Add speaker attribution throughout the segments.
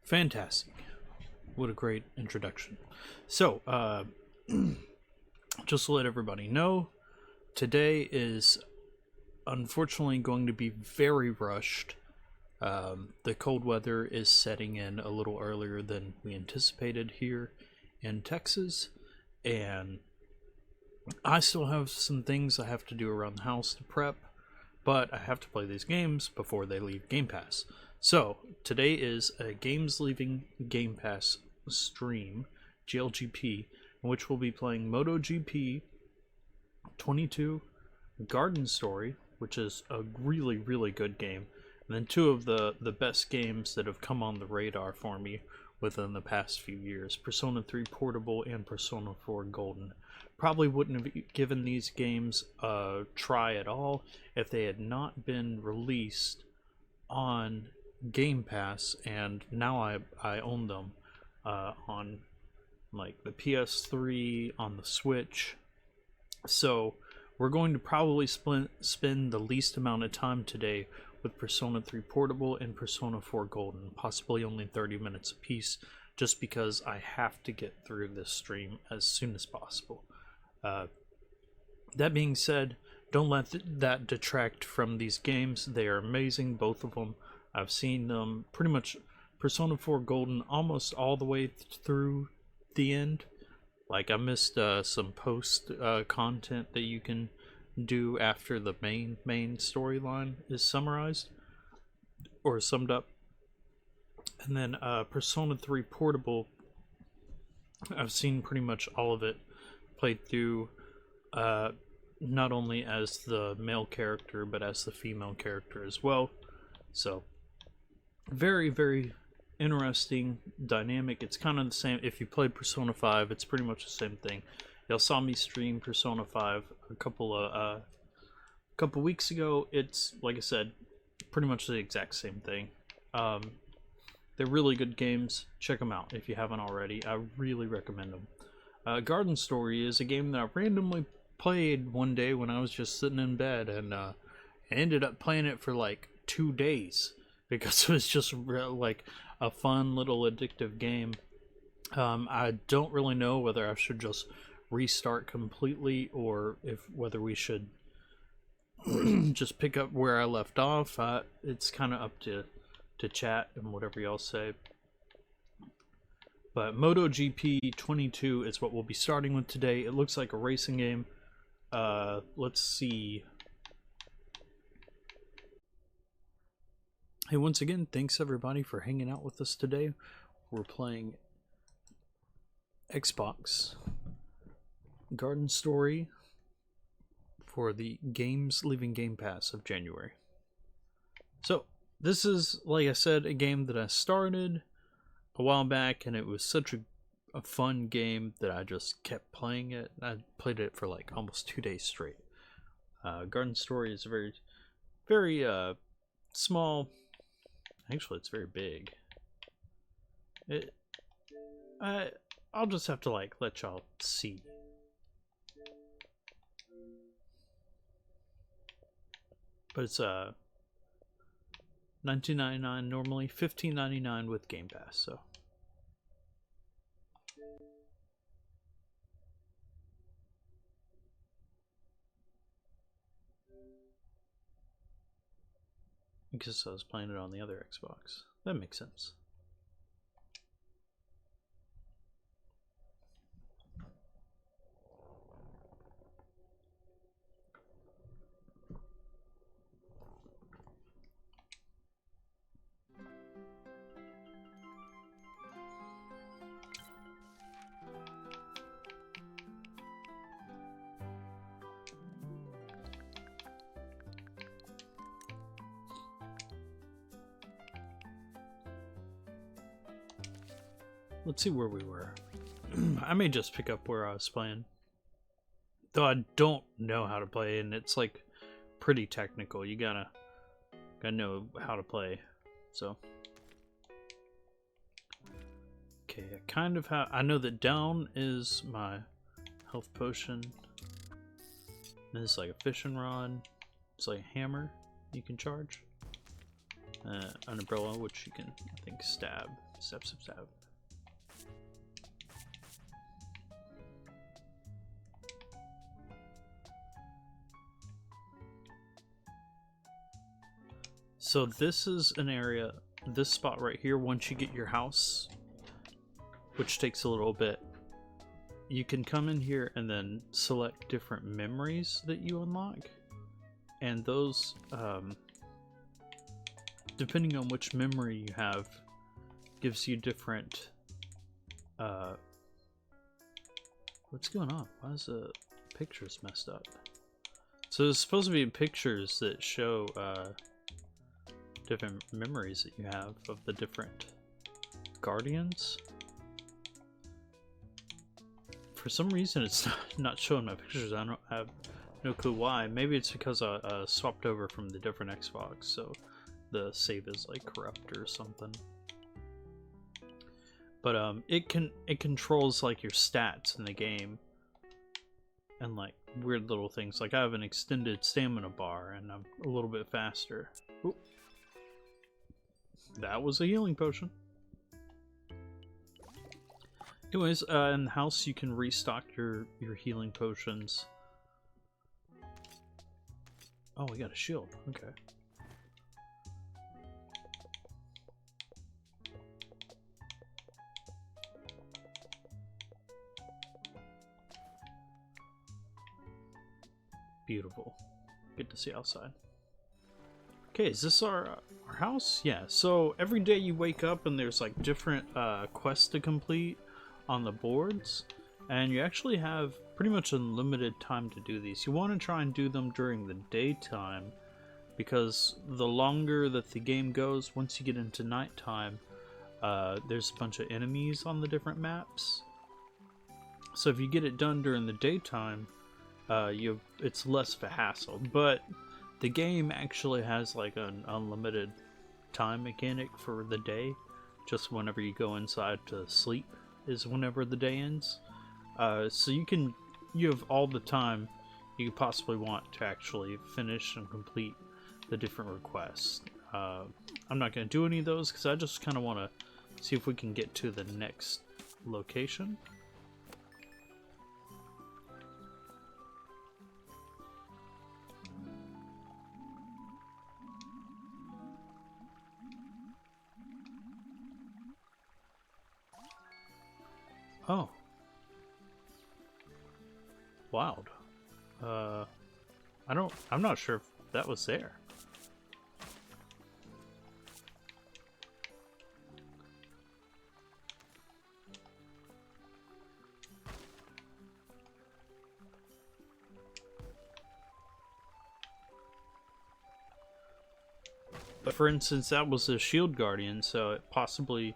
Speaker 1: Fantastic. What a great introduction. So, just to let everybody know, today is unfortunately going to be very rushed. The cold weather is setting in a little earlier than we anticipated here in Texas, and I still have some things I have to do around the house to prep, but I have to play these games before they leave Game Pass. So, today is a Games Leaving Game Pass stream, GLGP, in which we'll be playing MotoGP 22, Garden Story, which is a really, really good game, and then two of the best games that have come on the radar for me within the past few years, Persona 3 Portable and Persona 4 Golden. Probably wouldn't have given these games a try at all if they had not been released on Game Pass, and now I own them on like the PS3, on the Switch. So we're going to probably spend the least amount of time today with Persona 3 Portable and Persona 4 Golden, possibly only 30 minutes apiece, just because I have to get through this stream as soon as possible. That being said, don't let that detract from these games. They are amazing, both of them. I've seen them pretty much Persona 4 Golden almost all the way through the end. Like, I missed some post content that you can do after the main storyline is summarized or summed up. And then Persona 3 Portable, I've seen pretty much all of it played through, not only as the male character but as the female character as well. So very, very interesting dynamic. It's kind of the same. If you played Persona 5, it's pretty much the same thing. Y'all saw me stream Persona 5 a couple weeks ago. It's, like I said, pretty much the exact same thing. They're really good games. Check them out if you haven't already. I really recommend them. Garden Story is a game that I randomly played one day when I was just sitting in bed, and I ended up playing it for like 2 days because it was just like a fun little addictive game. I don't really know whether I should just restart completely or whether we should just pick up where I left off. It's kind of up to chat and whatever y'all say. But MotoGP 22 is what we'll be starting with today. It looks like a racing game. Let's see. Hey, once again, thanks everybody for hanging out with us today. We're playing Xbox Garden Story for the Games Leaving Game Pass of January. So, this is, like I said, a game that I started a while back, and it was such a fun game that I just kept playing it. I played it for like almost 2 days straight. Garden Story is very, very small. Actually, it's very big. I'll just have to like let y'all see. But it's $19.99 normally, $15.99 with Game Pass. So because I was playing it on the other Xbox. That makes sense. Let's see where we were. I may just pick up where I was playing. Though I don't know how to play, and it's like pretty technical. You gotta know how to play. So okay, I know that down is my health potion. This is like a fishing rod. It's like a hammer you can charge. an umbrella, which you can, I think, stab. Stab. So this is an area, this spot right here, once you get your house, which takes a little bit, you can come in here and then select different memories that you unlock. And those, depending on which memory you have, gives you different, what's going on? Why is the pictures messed up? So there's supposed to be pictures that show, different memories that you have of the different guardians. For some reason it's not showing my pictures. I have no clue why. Maybe it's because I swapped over from the different Xbox, so the save is like corrupt or something. But it controls like your stats in the game and like weird little things. Like I have an extended stamina bar and I'm a little bit faster. Ooh. That was a healing potion. Anyways, in the house you can restock your healing potions. Oh, we got a shield. Okay. Beautiful. Good to see outside. Okay, is this our house? Yeah, so every day you wake up and there's like different quests to complete on the boards, and you actually have pretty much unlimited time to do these. You want to try and do them during the daytime, because the longer that the game goes, once you get into nighttime, there's a bunch of enemies on the different maps. So if you get it done during the daytime, it's less of a hassle. But the game actually has like an unlimited time mechanic for the day. Just whenever you go inside to sleep is whenever the day ends. So you have all the time you could possibly want to actually finish and complete the different requests. I'm not going to do any of those because I just kind of want to see if we can get to the next location. Oh. Wild. I'm not sure if that was there. But for instance, that was a shield guardian, so it possibly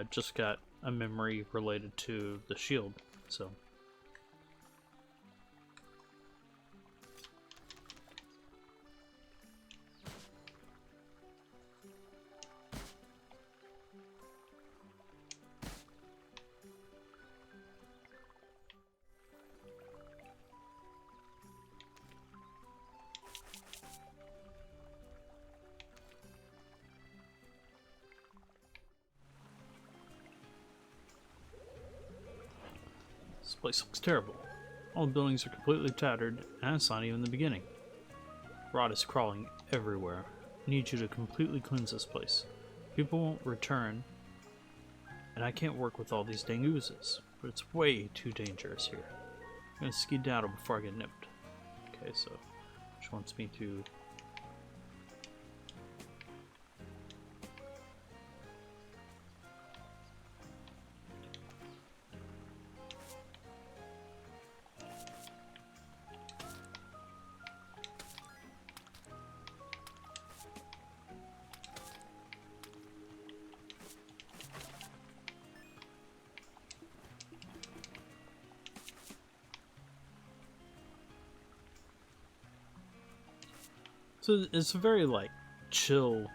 Speaker 1: just got a memory related to the shield, so. This place looks terrible. All the buildings are completely tattered, and it's not even the beginning. Rot is crawling everywhere. I need you to completely cleanse this place. People won't return, and I can't work with all these dang oozes, but it's way too dangerous here. I'm gonna skedaddle before I get nipped. Okay, so she wants me to... So it's a very, like, chill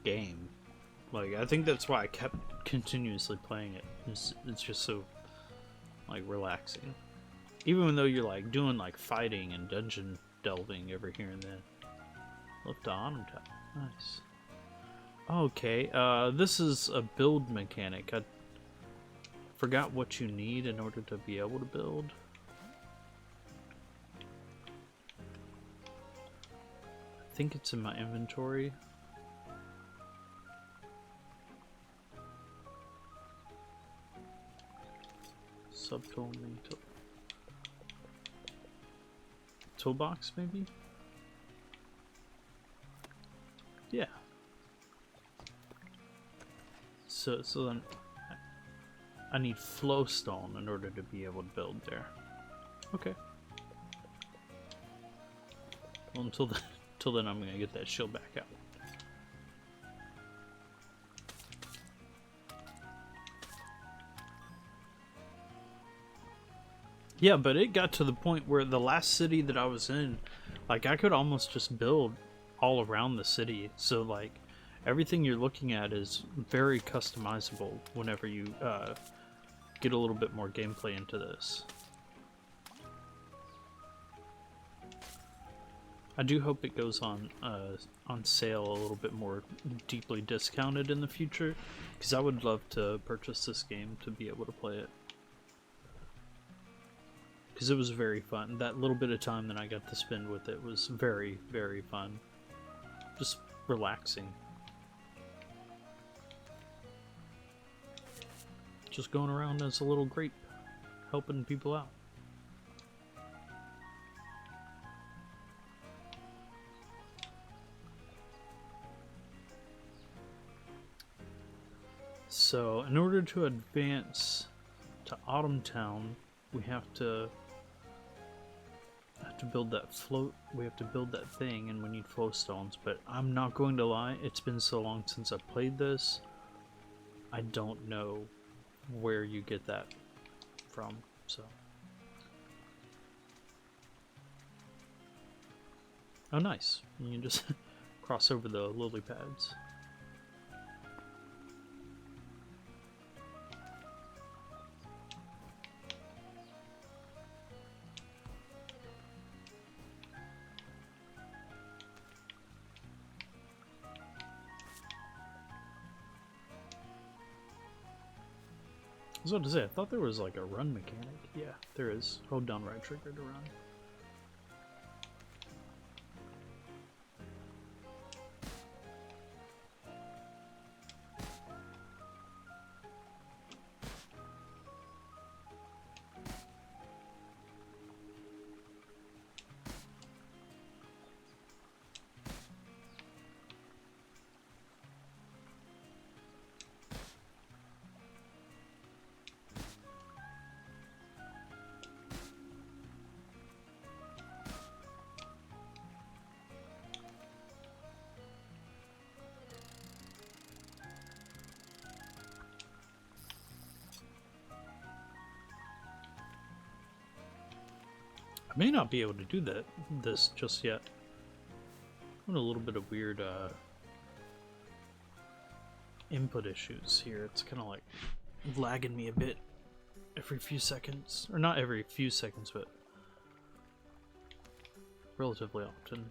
Speaker 1: game. Like, I think that's why I kept continuously playing it. It's just so, like, relaxing. Even though you're, like, doing, like, fighting and dungeon delving every here and then. Left to on tap. Nice. Okay, this is a build mechanic. I forgot what you need in order to be able to build. I think it's in my inventory. Subtool, toolbox, maybe? Yeah. So then I need flowstone in order to be able to build there. Okay. Well, until then I'm gonna get that shield back out. Yeah, but it got to the point where the last city that I was in, like, I could almost just build all around the city. So, like, everything you're looking at is very customizable whenever you get a little bit more gameplay into this. I do hope it goes on sale a little bit more deeply discounted in the future, because I would love to purchase this game to be able to play it. Because it was very fun. That little bit of time that I got to spend with it was very, very fun. Just relaxing. Just going around as a little grape, helping people out. So, in order to advance to Autumn Town, we have to build that float. We have to build that thing, and we need flow stones. But I'm not going to lie, it's been so long since I played this. I don't know where you get that from. So, oh, nice! You can just cross over the lily pads. I was about to say, I thought there was like a run mechanic. Yeah, there is. Hold down right trigger to run. I may not be able to do this just yet. I'm having a little bit of weird input issues here. It's kind of like lagging me a bit every few seconds. Or not every few seconds, but relatively often.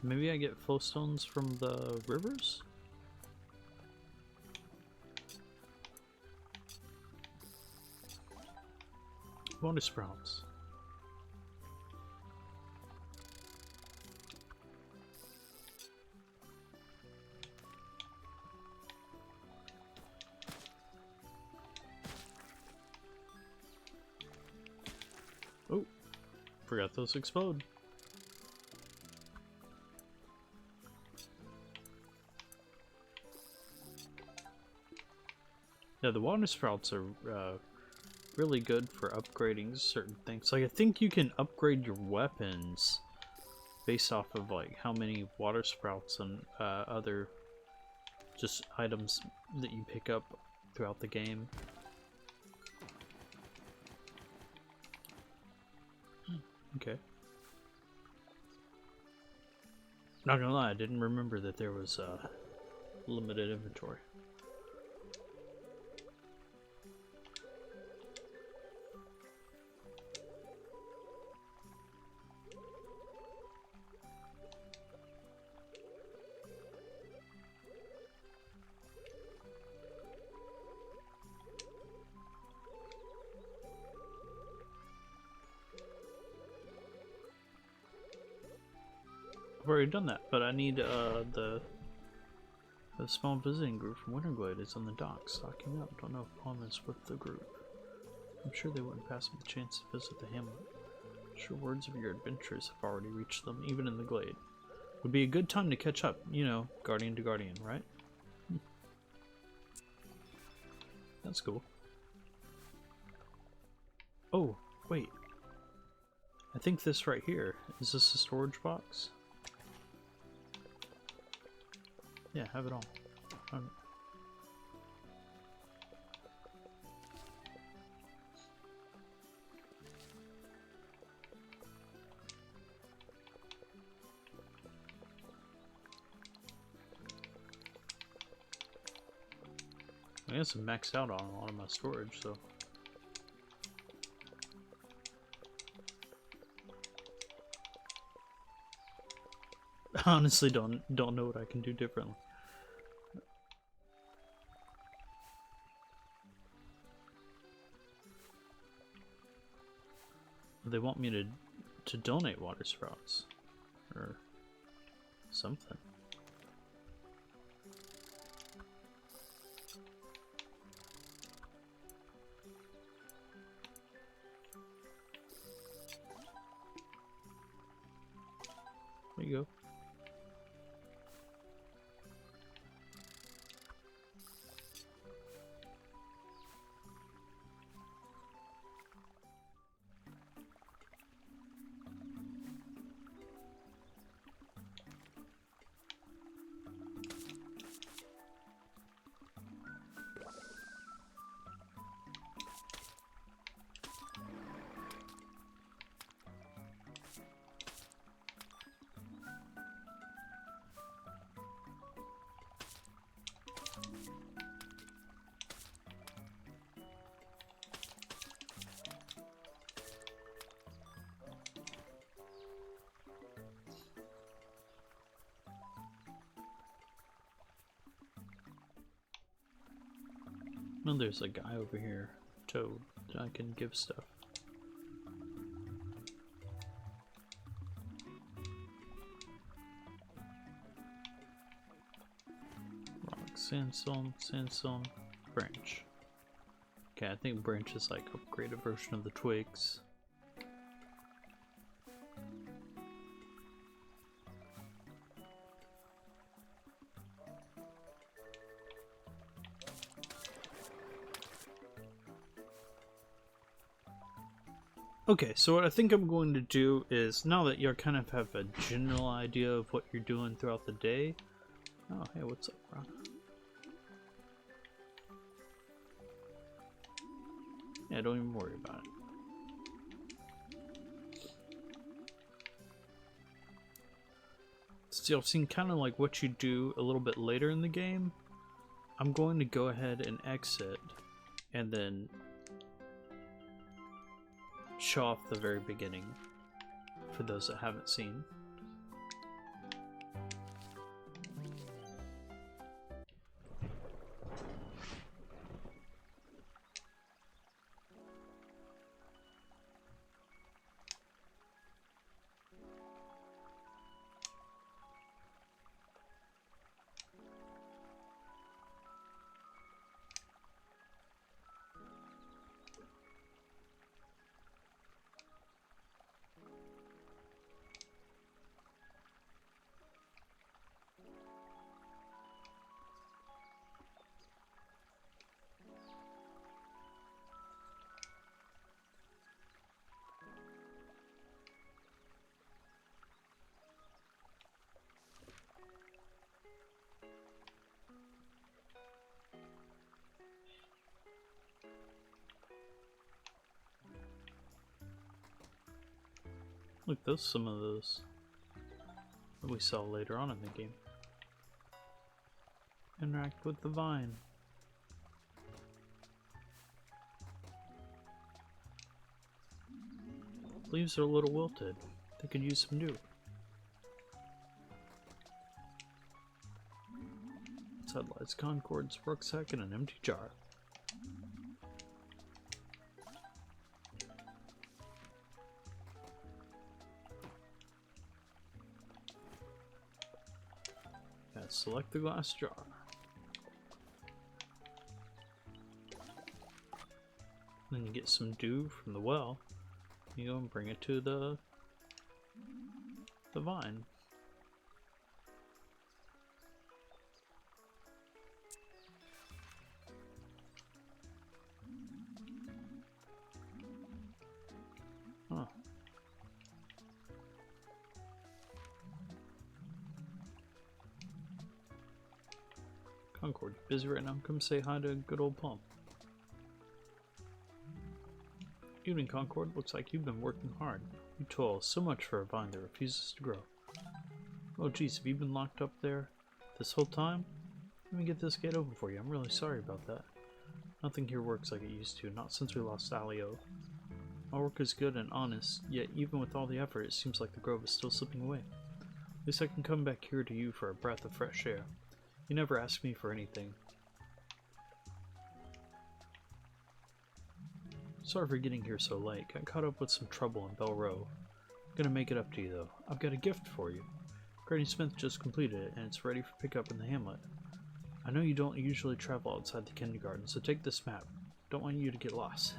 Speaker 1: Maybe I get flowstones from the rivers? Bonus sprouts. Oh, forgot those explode. Yeah, the water sprouts are really good for upgrading certain things. Like, I think you can upgrade your weapons based off of like how many water sprouts and other just items that you pick up throughout the game. Okay. Not gonna lie, I didn't remember that there was limited inventory. I've already done that, but I need the small visiting group from Winterglade is on the docks, stocking up. Don't know if Palm is with the group. I'm sure they wouldn't pass up the chance to visit the hamlet. I'm sure words of your adventures have already reached them, even in the glade. Would be a good time to catch up, you know, guardian to guardian, right? That's cool. Oh, wait. I think this right here, is this a storage box? Yeah, have it all. I guess I'm maxed out on a lot of my storage, so. Honestly, don't know what I can do differently. They want me to donate water sprouts or something. There you go. Well, there's a guy over here, Toad, that I can give stuff. Rock, sandstone, branch. Okay, I think branch is like upgraded version of the twigs. Okay, so what I think I'm going to do is, now that you kind of have a general idea of what you're doing throughout the day. Oh, hey, what's up, bro? Yeah, don't even worry about it. So I've seen kind of like what you do a little bit later in the game. I'm going to go ahead and exit and then show off the very beginning for those that haven't seen. Look, those some of those that we saw later on in the game. Interact with the vine. Leaves are a little wilted. They could use some dew. Satellites, Concords, rucksack, and an empty jar. Yeah, select the glass jar. Then you get some dew from the well. You go and bring it to the vine. Huh. Concord, you busy right now? Come say hi to good old Plum. Evening, Concord. Looks like you've been working hard. You toil so much for a vine that refuses to grow. Oh geez, have you been locked up there this whole time? Let me get this gate open for you. I'm really sorry about that. Nothing here works like it used to, not since we lost Alio. My work is good and honest, yet even with all the effort, it seems like the grove is still slipping away. At least I can come back here to you for a breath of fresh air. You never ask me for anything. Sorry for getting here so late. Got caught up with some trouble in Bell Row. I'm gonna make it up to you though. I've got a gift for you. Granny Smith just completed it and it's ready for pickup in the hamlet. I know you don't usually travel outside the kindergarten, so take this map. Don't want you to get lost.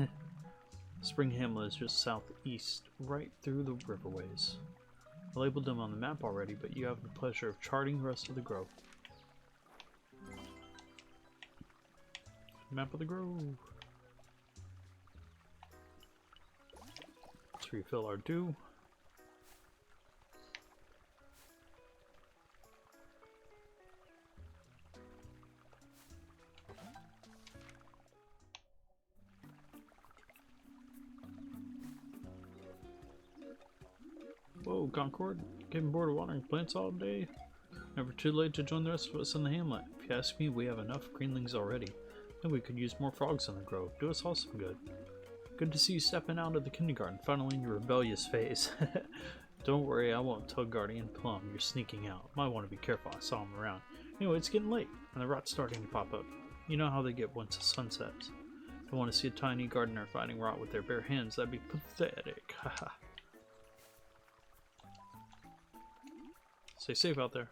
Speaker 1: Spring Hamlet is just southeast, right through the riverways. I labeled them on the map already, but you have the pleasure of charting the rest of the grove. Map of the grove. Let's refill our dew. Whoa, Concord. Getting bored of watering plants all day? Never too late to join the rest of us in the hamlet. If you ask me, we have enough greenlings already. And we could use more frogs in the grove. Do us all some good. Good to see you stepping out of the kindergarten, finally in your rebellious phase. Don't worry, I won't tell Guardian Plum you're sneaking out. Might want to be careful, I saw him around. Anyway, it's getting late, and the rot's starting to pop up. You know how they get once the sun sets. Don't want to see a tiny gardener fighting rot with their bare hands. That'd be pathetic. Haha. Stay safe out there.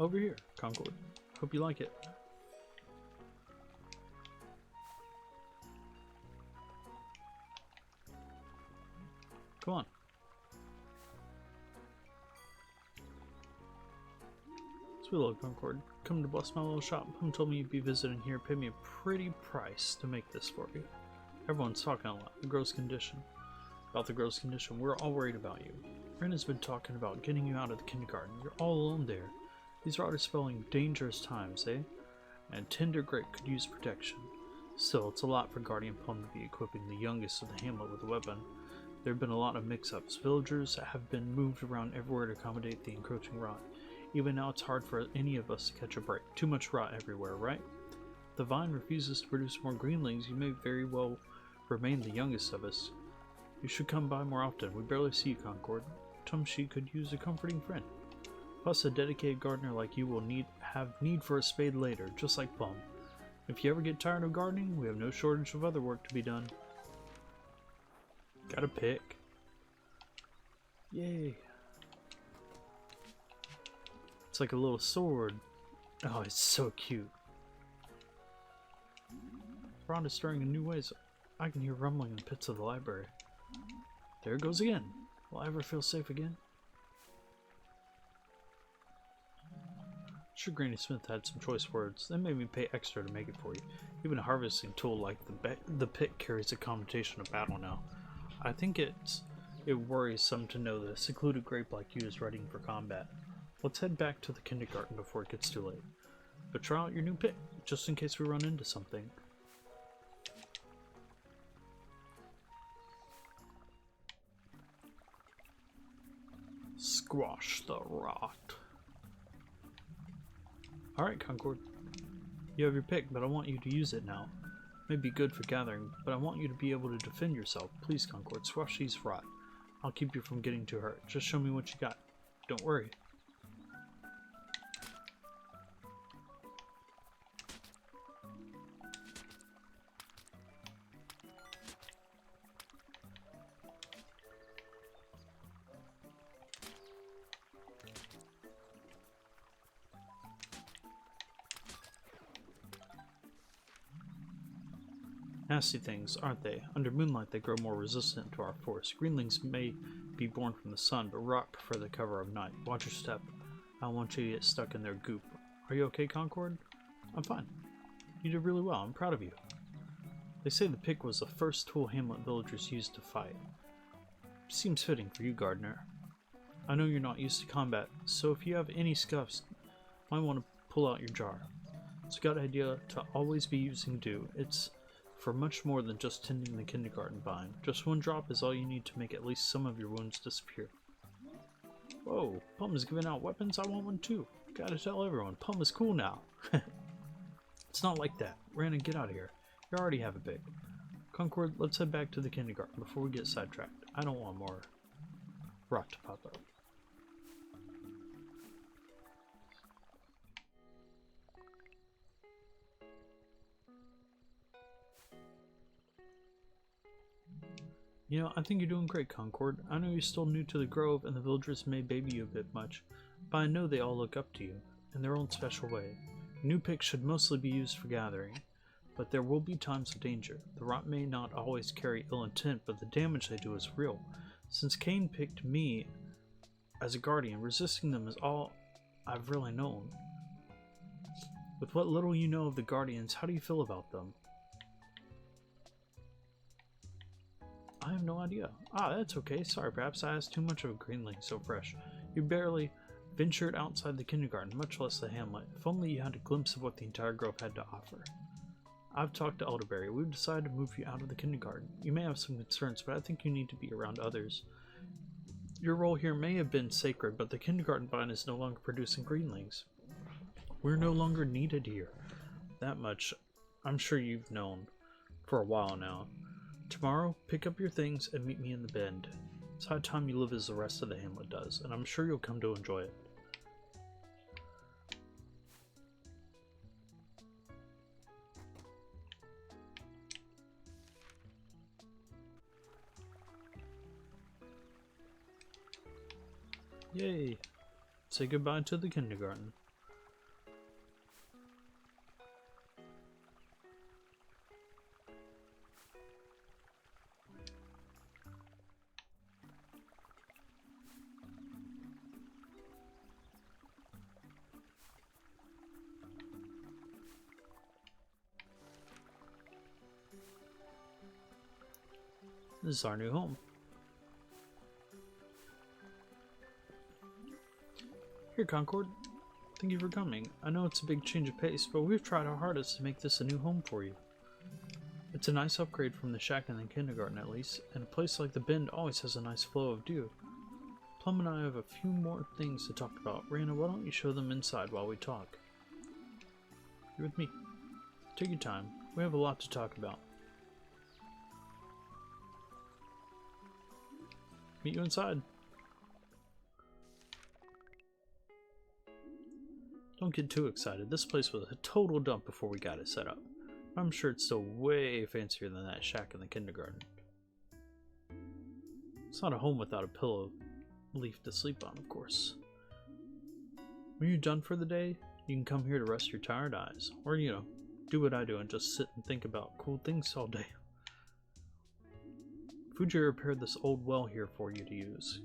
Speaker 1: Over here, Concord. Hope you like it. Come on. Sweet little Concord. Come to bless my little shop. Whom told me you'd be visiting here, paid me a pretty price to make this for you. Everyone's talking a lot. The gross condition. About the gross condition. We're all worried about you. Ren has been talking about getting you out of the kindergarten. You're all alone there. These are spelling dangerous times, eh? And Tender Grape could use protection. Still, it's a lot for Guardian Plum to be equipping the youngest of the hamlet with a weapon. There have been a lot of mix-ups. Villagers have been moved around everywhere to accommodate the encroaching rot. Even now, it's hard for any of us to catch a break. Too much rot everywhere, right? If the vine refuses to produce more greenlings, you may very well remain the youngest of us. You should come by more often. We barely see you, Concord. Tumshi could use a comforting friend. Plus, a dedicated gardener like you will have need for a spade later, just like Plum. If you ever get tired of gardening, we have no shortage of other work to be done. Got a pick. Yay. It's like a little sword. Oh, it's so cute. Ron is stirring in new ways. I can hear rumbling in the pits of the library. There it goes again. Will I ever feel safe again? Sure, Granny Smith had some choice words. They made me pay extra to make it for you. Even a harvesting tool like the pick carries a connotation of battle now. I think it worries some to know that a secluded grape like you is ready for combat. Let's head back to the kindergarten before it gets too late. But try out your new pick, just in case we run into something. Squash the rot. Alright, Concord. You have your pick, but I want you to use it now. It may be good for gathering, but I want you to be able to defend yourself. Please, Concord, squash these rot. I'll keep you from getting too hurt. Just show me what you got. Don't worry. Nasty things, aren't they? Under moonlight they grow more resistant to our force. Greenlings may be born from the sun, but rot prefer the cover of night. Watch your step. I don't want you to get stuck in their goop. Are you okay, Concord? I'm fine. You did really well. I'm proud of you. They say the pick was the first tool Hamlet villagers used to fight. Seems fitting for you, Gardener. I know you're not used to combat, so if you have any scuffs, you might want to pull out your jar. It's a good idea to always be using dew. It's for much more than just tending the kindergarten vine. Just one drop is all you need to make at least some of your wounds disappear. Whoa, Plum is giving out weapons? I want one too. Gotta tell everyone, Plum is cool now. It's not like that. Rana, get out of here. You already have a pick. Concord, let's head back to the kindergarten before we get sidetracked. I don't want more rot to pop up. You know, I think you're doing great, Concord. I know you're still new to the Grove, and the villagers may baby you a bit much, but I know they all look up to you, in their own special way. New picks should mostly be used for gathering, but there will be times of danger. The rot may not always carry ill intent, but the damage they do is real. Since Cain picked me as a guardian, resisting them is all I've really known. With what little you know of the Guardians, how do you feel about them? I have no idea. Ah, that's okay. Sorry, perhaps I asked too much of a greenling so fresh. You barely ventured outside the kindergarten, much less the hamlet. If only you had a glimpse of what the entire grove had to offer. I've talked to Elderberry. We've decided to move you out of the kindergarten. You may have some concerns, but I think you need to be around others. Your role here may have been sacred, but the kindergarten vine is no longer producing greenlings. We're no longer needed here. That much I'm sure you've known for a while now. Tomorrow, pick up your things and meet me in the bend. It's high time you live as the rest of the hamlet does, and I'm sure you'll come to enjoy it. Yay! Say goodbye to the kindergarten. This is our new home. Here, Concord. Thank you for coming. I know it's a big change of pace, but we've tried our hardest to make this a new home for you. It's a nice upgrade from the shack in the kindergarten, at least, and a place like the Bend always has a nice flow of dew. Plum and I have a few more things to talk about. Rana, why don't you show them inside while we talk? You're with me. Take your time. We have a lot to talk about. Meet you inside. Don't get too excited. This place was a total dump before we got it set up. I'm sure it's still way fancier than that shack in the kindergarten. It's not a home without a pillow leaf to sleep on, of course. When you're done for the day, you can come here to rest your tired eyes. Or, you know, do what I do and just sit and think about cool things all day. Fuji repaired this old well here for you to use.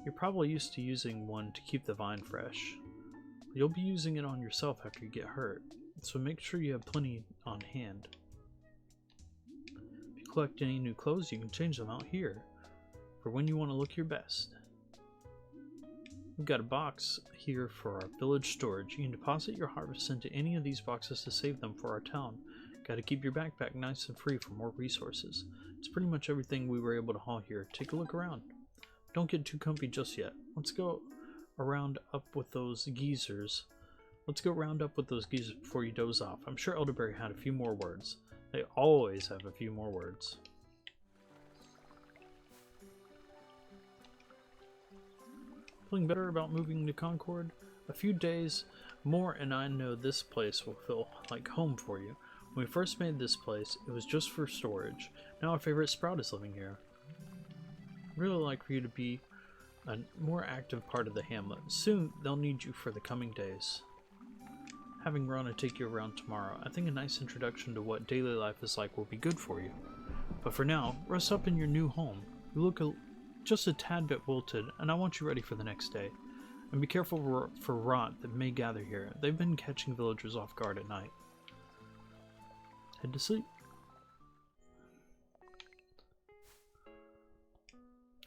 Speaker 1: You're probably used to using one to keep the vine fresh. You'll be using it on yourself after you get hurt, so make sure you have plenty on hand. If you collect any new clothes, you can change them out here, for when you want to look your best. We've got a box here for our village storage. You can deposit your harvest into any of these boxes to save them for our town. Gotta keep your backpack nice and free for more resources. It's pretty much everything we were able to haul here. Take a look around. Don't get too comfy just yet. Let's go round up with those geezers. Before you doze off. I'm sure Elderberry had a few more words. They always have a few more words. Feeling better about moving to Concord? A few days more and I know this place will feel like home for you. When we first made this place, it was just for storage. Now our favorite sprout is living here. I'd really like for you to be a more active part of the hamlet. Soon they'll need you for the coming days. Having Rona take you around tomorrow, I think a nice introduction to what daily life is like will be good for you. But for now, rest up in your new home. You look just a tad bit wilted, and I want you ready for the next day. And be careful for rot that may gather here. They've been catching villagers off guard at night. Head to sleep.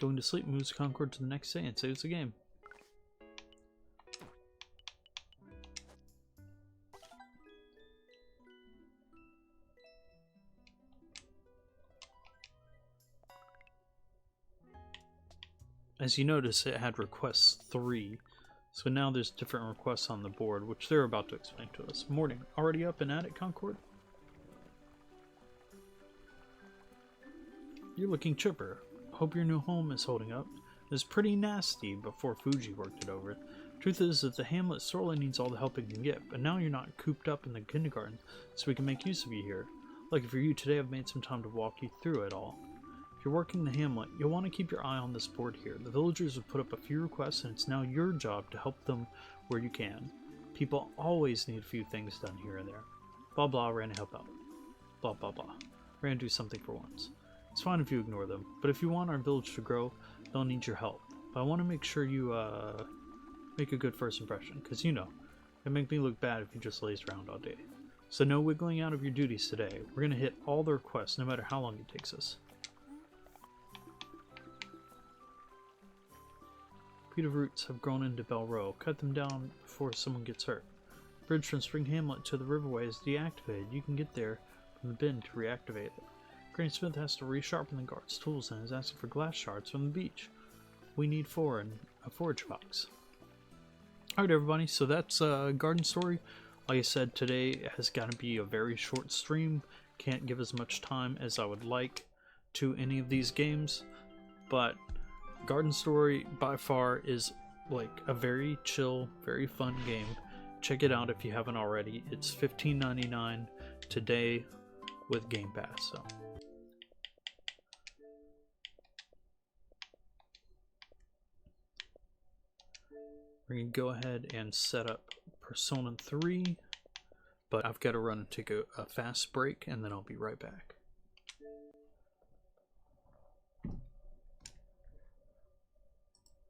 Speaker 1: Going to sleep moves Concord to the next day and saves the game. As you notice, it had requests 3, so now there's different requests on the board, which they're about to explain to us. Morning. Already up and at it, Concord? You're looking chipper. Hope your new home is holding up. It was pretty nasty before Fuji worked it over. Truth is that the hamlet sorely needs all the help it can get, but now you're not cooped up in the kindergarten, so we can make use of you here. Lucky for you, today I've made some time to walk you through it all. If you're working the hamlet, you'll want to keep your eye on this board here. The villagers have put up a few requests, and it's now your job to help them where you can. People always need a few things done here and there. Blah blah, ran to help out. Blah blah blah. Ran to do something for once. It's fine if you ignore them, but if you want our village to grow, they'll need your help. But I want to make sure you make a good first impression, because you know, it'd make me look bad if you just laze around all day. So no wiggling out of your duties today. We're going to hit all the requests, no matter how long it takes us. Pita roots have grown into Bell Row. Cut them down before someone gets hurt. Bridge from Spring Hamlet to the Riverway is deactivated. You can get there from the bin to reactivate it. Granny Smith has to resharpen the guard's tools and is asking for glass shards from the beach. We need 4 in a forage box. Alright everybody, so that's Garden Story. Like I said, today has got to be a very short stream. Can't give as much time as I would like to any of these games, but Garden Story by far is like a very chill, very fun game. Check it out if you haven't already. It's $15.99 today with Gamepass. So we're gonna go ahead and set up Persona 3, but I've got to run and take a fast break, and then I'll be right back.